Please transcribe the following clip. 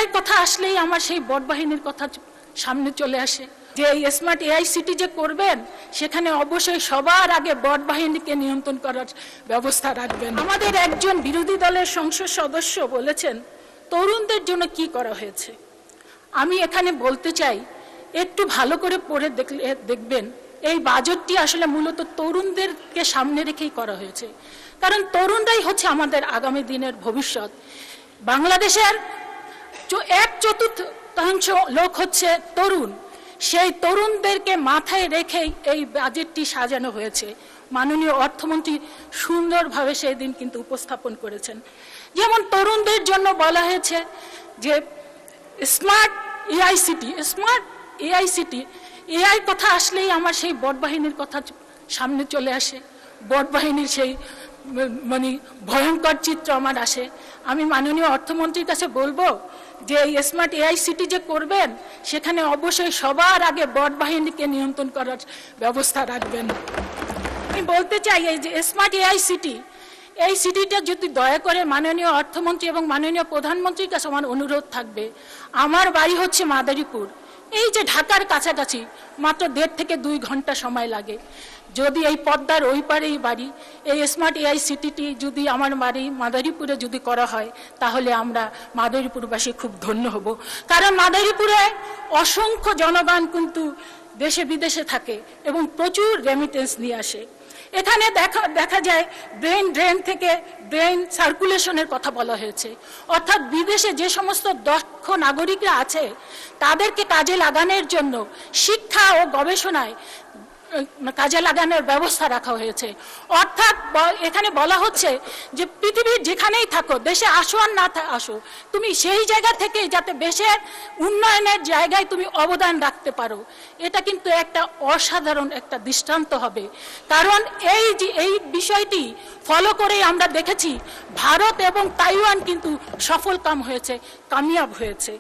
AI কথা আসলেই আমার সেই বট বাহিনীর কথা সামনে চলে আসে যে এই স্মার্ট এআই সিটি যে করবেন সেখানে অবশ্যই সবার আগে বট বাহিনীকে নিয়ন্ত্রণ করার ব্যবস্থা রাখবেন। আমাদের একজন বিরোধী দলের সংসদ সদস্য বলেছেন তরুণদের জন্য কি করা হয়েছে। আমি এখানে বলতে চাই একটু ভালো করে পড়ে দেখবেন এই বাজেটটি আসলে মূলত তরুণদেরকে সামনে রেখেই করা হয়েছে, কারণ তরুণরাই হচ্ছে আমাদের আগামী দিনের ভবিষ্যৎ। বাংলাদেশের 1/4 লোক হচ্ছে তরুণ, সেই তরুণদেরকে মাথায় রেখেই এই বাজেটটি সাজানো হয়েছে। মাননীয় অর্থমন্ত্রী সুন্দরভাবে সেই দিন কিন্তু উপস্থাপন করেছেন। যেমন তরুণদের জন্য বলা হয়েছে যে স্মার্ট এআই সিটি এআই কথা আসলেই আমার সেই বট বাহিনীর কথা সামনে চলে আসে। বট বাহিনীর সেই মানে ভয়ঙ্কর চিত্র আমার আসে। আমি মাননীয় অর্থমন্ত্রীর কাছে বলবো যে এই স্মার্ট এআই সিটি যে করবেন সেখানে অবশ্যই সবার আগে বট বাহিনীকে নিয়ন্ত্রণ করার ব্যবস্থা রাখবেন। আমি বলতে চাই এই যে স্মার্ট এআই সিটি, এই সিটিটা যদি দয়া করে মাননীয় অর্থমন্ত্রী এবং মাননীয় প্রধানমন্ত্রীর কাছে আমার অনুরোধ থাকবে। আমার বাড়ি হচ্ছে মাদারীপুর, এই যে ঢাকার কাছাকাছি মাত্র 1.5 থেকে 2 ঘন্টা সময় লাগে। যদি এই পদ্মার ওই পারেই বাড়ি, এই স্মার্ট এআই সিটিটি যদি আমার বাড়ি মাদারীপুরে যদি করা হয় তাহলে আমরা মাদারীপুরবাসী খুব ধন্য হব। কারণ মাদারীপুরে অসংখ্য জনগণ কিন্তু দেশে বিদেশে থাকে এবং প্রচুর রেমিটেন্স নিয়ে আসে। এখানে দেখা যায় ব্রেন ড্রেন থেকে ব্রেন সার্কুলেশনের কথা বলা হয়েছে, অর্থাৎ বিদেশে যে সমস্ত দক্ষ নাগরিকরা আছে তাদেরকে কাজে লাগানোর জন্য শিক্ষা ও গবেষণায় কাজে লাগানোর ব্যবস্থা রাখা হয়েছে। অর্থাৎ এখানে বলা হচ্ছে যে পৃথিবীর যেখানেই থাকো, দেশে আসো আর না আসো, তুমি সেই জায়গা থেকেই যাতে দেশের উন্নয়নের জায়গায় তুমি অবদান রাখতে পারো। এটা কিন্তু একটা অসাধারণ একটা দৃষ্টান্ত হবে। কারণ এই বিষয়টি ফলো করেই আমরা দেখেছি ভারত এবং তাইওয়ান কিন্তু সফল কামিয়াব হয়েছে।